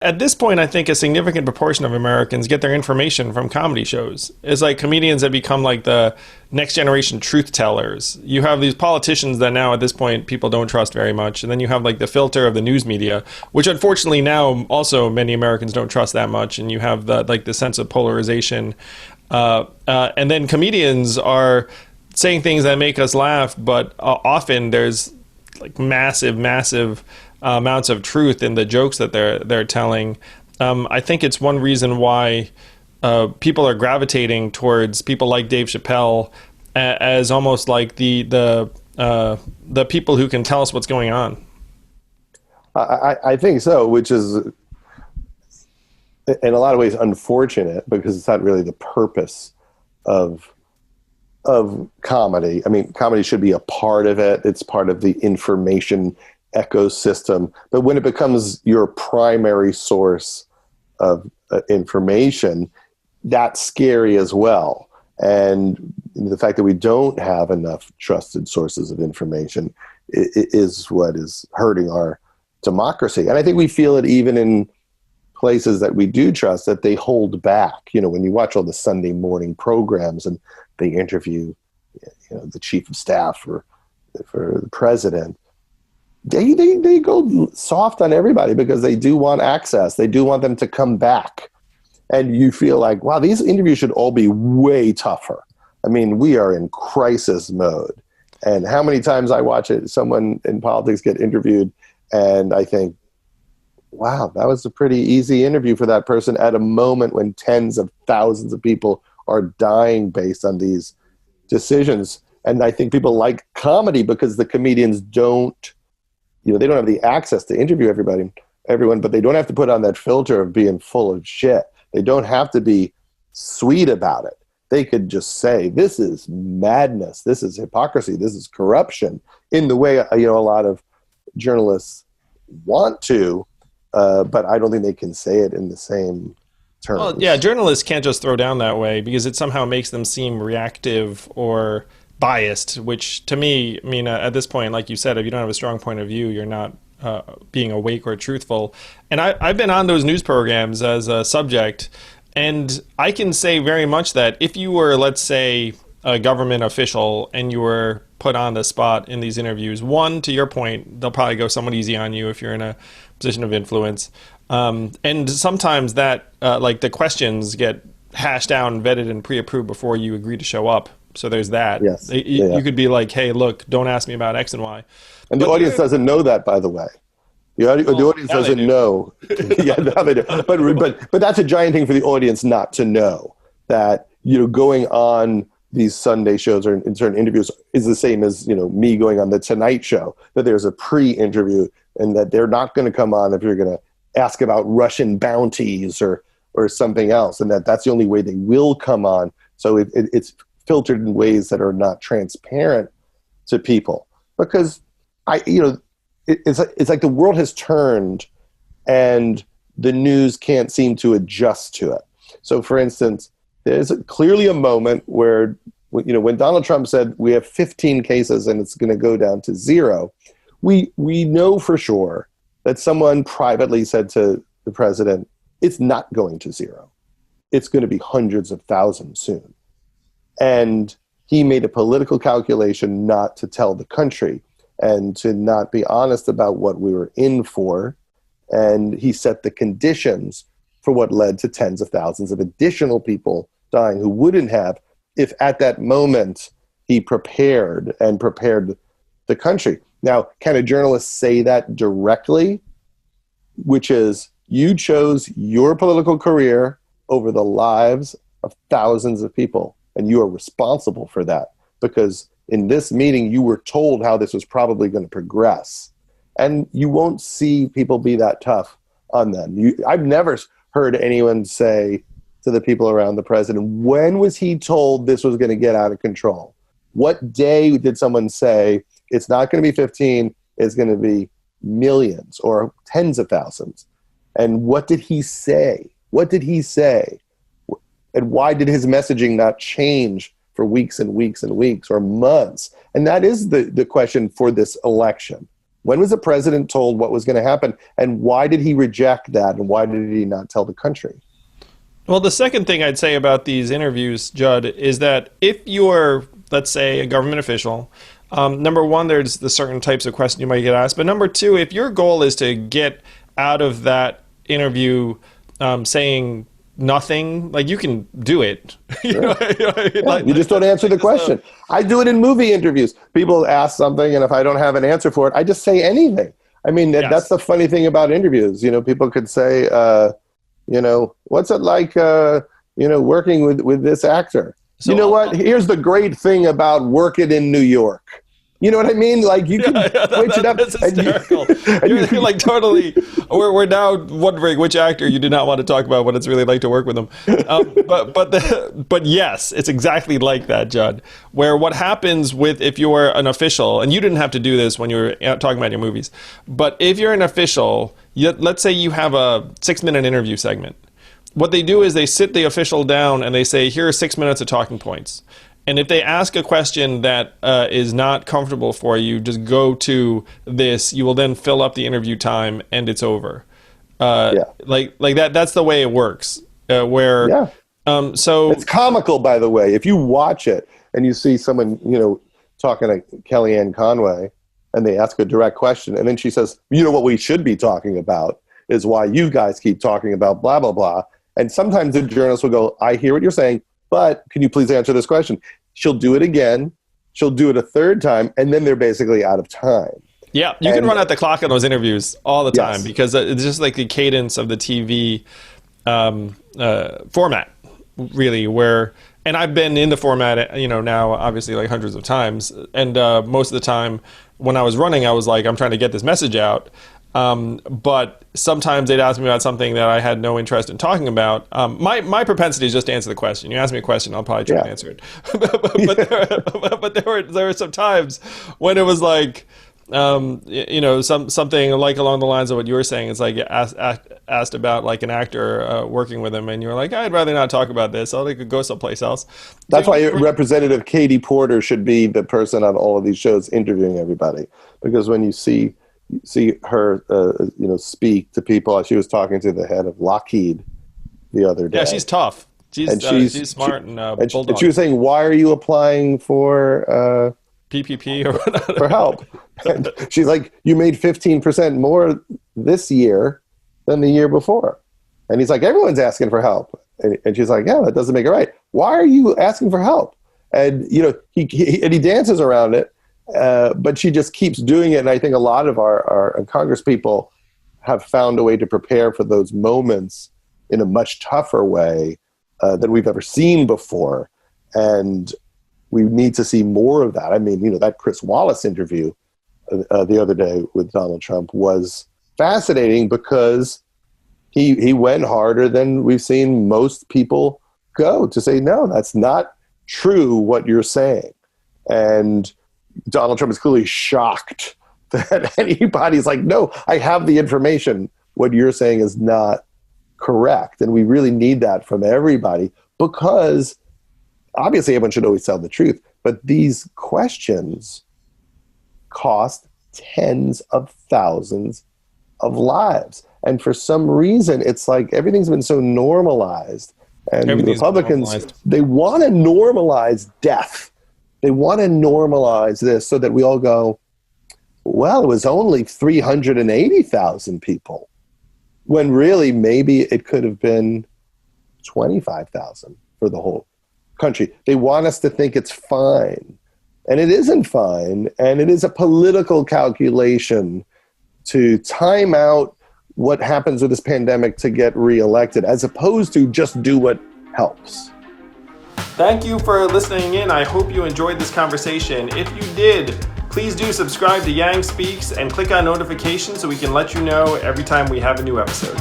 At this point, I think a significant proportion of Americans get their information from comedy shows. It's like comedians have become like the next generation truth tellers. You have these politicians that now at this point people don't trust very much. And then you have like the filter of the news media, which unfortunately now also many Americans don't trust that much. And you have the sense of polarization. And then comedians are saying things that make us laugh, but often there's like massive amounts of truth in the jokes that they're telling. I think it's one reason why people are gravitating towards people like Dave Chappelle as almost like the people who can tell us what's going on. I think so, which is in a lot of ways unfortunate because it's not really the purpose of comedy. I mean, comedy should be a part of it. It's part of the information ecosystem. But when it becomes your primary source of information, that's scary as well. And the fact that we don't have enough trusted sources of information is what is hurting our democracy. And I think we feel it even in places that we do trust, that they hold back. You know, when you watch all the Sunday morning programs and they interview, the chief of staff for the president, they go soft on everybody because they do want access. They do want them to come back. And you feel like, wow, these interviews should all be way tougher. I mean, we are in crisis mode. And how many times I watch someone in politics get interviewed and I think, wow, that was a pretty easy interview for that person at a moment when tens of thousands of people are dying based on these decisions. And I think people like comedy because the comedians don't, they don't have the access to interview everyone, but they don't have to put on that filter of being full of shit. They don't have to be sweet about it. They could just say, this is madness, this is hypocrisy, this is corruption, in the way, a lot of journalists want to, but I don't think they can say it in the same terms. Well, yeah, journalists can't just throw down that way because it somehow makes them seem reactive or biased, which to me, I mean, at this point, like you said, if you don't have a strong point of view, you're not being awake or truthful. And I've been on those news programs as a subject, and I can say very much that if you were, let's say, a government official and you were put on the spot in these interviews, one, to your point, they'll probably go somewhat easy on you if you're in a position of influence. And sometimes that, like the questions get hashed out and vetted and pre-approved before you agree to show up. So there's that. Yes. You could be like, hey, look, don't ask me about X and Y. And the audience doesn't know that, by the way. The audience doesn't know. Yeah, now they do. But that's a giant thing for the audience not to know, that, going on these Sunday shows or in certain interviews is the same as, me going on the Tonight Show, that there's a pre-interview and that they're not going to come on if you're going to ask about Russian bounties or something else, and that's the only way they will come on. So it's filtered in ways that are not transparent to people, because it's like the world has turned and the news can't seem to adjust to it. So for instance, there's clearly a moment where, when Donald Trump said we have 15 cases and it's going to go down to 0, we know for sure that someone privately said to the president, it's not going to 0. It's going to be hundreds of thousands soon. And he made a political calculation not to tell the country and to not be honest about what we were in for. And he set the conditions for what led to tens of thousands of additional people dying who wouldn't have if at that moment he prepared the country. Now, can a journalist say that directly? Which is, you chose your political career over the lives of thousands of people, and you are responsible for that, because in this meeting you were told how this was probably going to progress. And you won't see people be that tough on them. I've never heard anyone say to the people around the president, when was he told this was going to get out of control? What day did someone say, it's not going to be 15, it's going to be millions or tens of thousands? And what did he say? What did he say? And why did his messaging not change for weeks and weeks and weeks or months? And that is the question for this election. When was the president told what was going to happen? And why did he reject that? And why did he not tell the country? Well, the second thing I'd say about these interviews, Judd, is that if you're, let's say, a government official, number one, there's the certain types of questions you might get asked. But number two, if your goal is to get out of that interview saying nothing, like, you can do it. Sure. You just don't answer the question. I do it in movie interviews. People ask something, and if I don't have an answer for it, I just say anything. I mean, that's the funny thing about interviews. People could say, what's it like, working with this actor? So, what? Here's the great thing about working in New York. You know what I mean? Like, you can switch it up. That's hysterical. You're like totally. We're now wondering which actor you do not want to talk about what it's really like to work with them. But yes, it's exactly like that, Judd. Where what happens if you're an official, and you didn't have to do this when you were talking about your movies, but if you're an official, let's say you have a 6-minute interview segment. What they do is they sit the official down and they say, here are 6 minutes of talking points. And if they ask a question that is not comfortable for you, just go to this. You will then fill up the interview time, and it's over. Like that. That's the way it works. So it's comical, by the way. If you watch it and you see someone, talking to Kellyanne Conway, and they ask a direct question, and then she says, what we should be talking about is why you guys keep talking about blah blah blah. And sometimes the journalist will go, I hear what you're saying, but can you please answer this question? She'll do it again. She'll do it a third time, and then they're basically out of time. Yeah, you can run out the clock on those interviews all the time because it's just like the cadence of the TV format, really, and I've been in the format, now obviously like hundreds of times, and most of the time when I was running, I was like, I'm trying to get this message out. But sometimes they'd ask me about something that I had no interest in talking about. My propensity is just to answer the question. You ask me a question, I'll probably try to answer it. but there were some times when it was like, something like along the lines of what you were saying. It's like asked about like an actor working with him, and you were like, I'd rather not talk about this. I'll go someplace else. That's why Representative Katie Porter should be the person on all of these shows interviewing everybody, because when you see her, speak to people. She was talking to the head of Lockheed the other day. Yeah, she's tough. She's smart and bulldog. And she was saying, "Why are you applying for PPP or whatever for help?" And she's like, "You made 15% more this year than the year before." And he's like, "Everyone's asking for help." And she's like, "Yeah, that doesn't make it right. Why are you asking for help?" And he dances around it. But she just keeps doing it, and I think a lot of our Congress people have found a way to prepare for those moments in a much tougher way than we've ever seen before, and we need to see more of that. I mean, that Chris Wallace interview the other day with Donald Trump was fascinating because he went harder than we've seen most people go to say, no, that's not true what you're saying. And Donald Trump is clearly shocked that anybody's like, no, I have the information. What you're saying is not correct. And we really need that from everybody, because obviously everyone should always tell the truth. But these questions cost tens of thousands of lives. And for some reason, it's like everything's been so normalized. And the Republicans, they want to normalize death. They want to normalize this so that we all go, well, it was only 380,000 people, when really maybe it could have been 25,000 for the whole country. They want us to think it's fine, and it isn't fine, and it is a political calculation to time out what happens with this pandemic to get reelected, as opposed to just do what helps. Thank you for listening in. I hope you enjoyed this conversation. If you did, please do subscribe to Yang Speaks and click on notifications so we can let you know every time we have a new episode.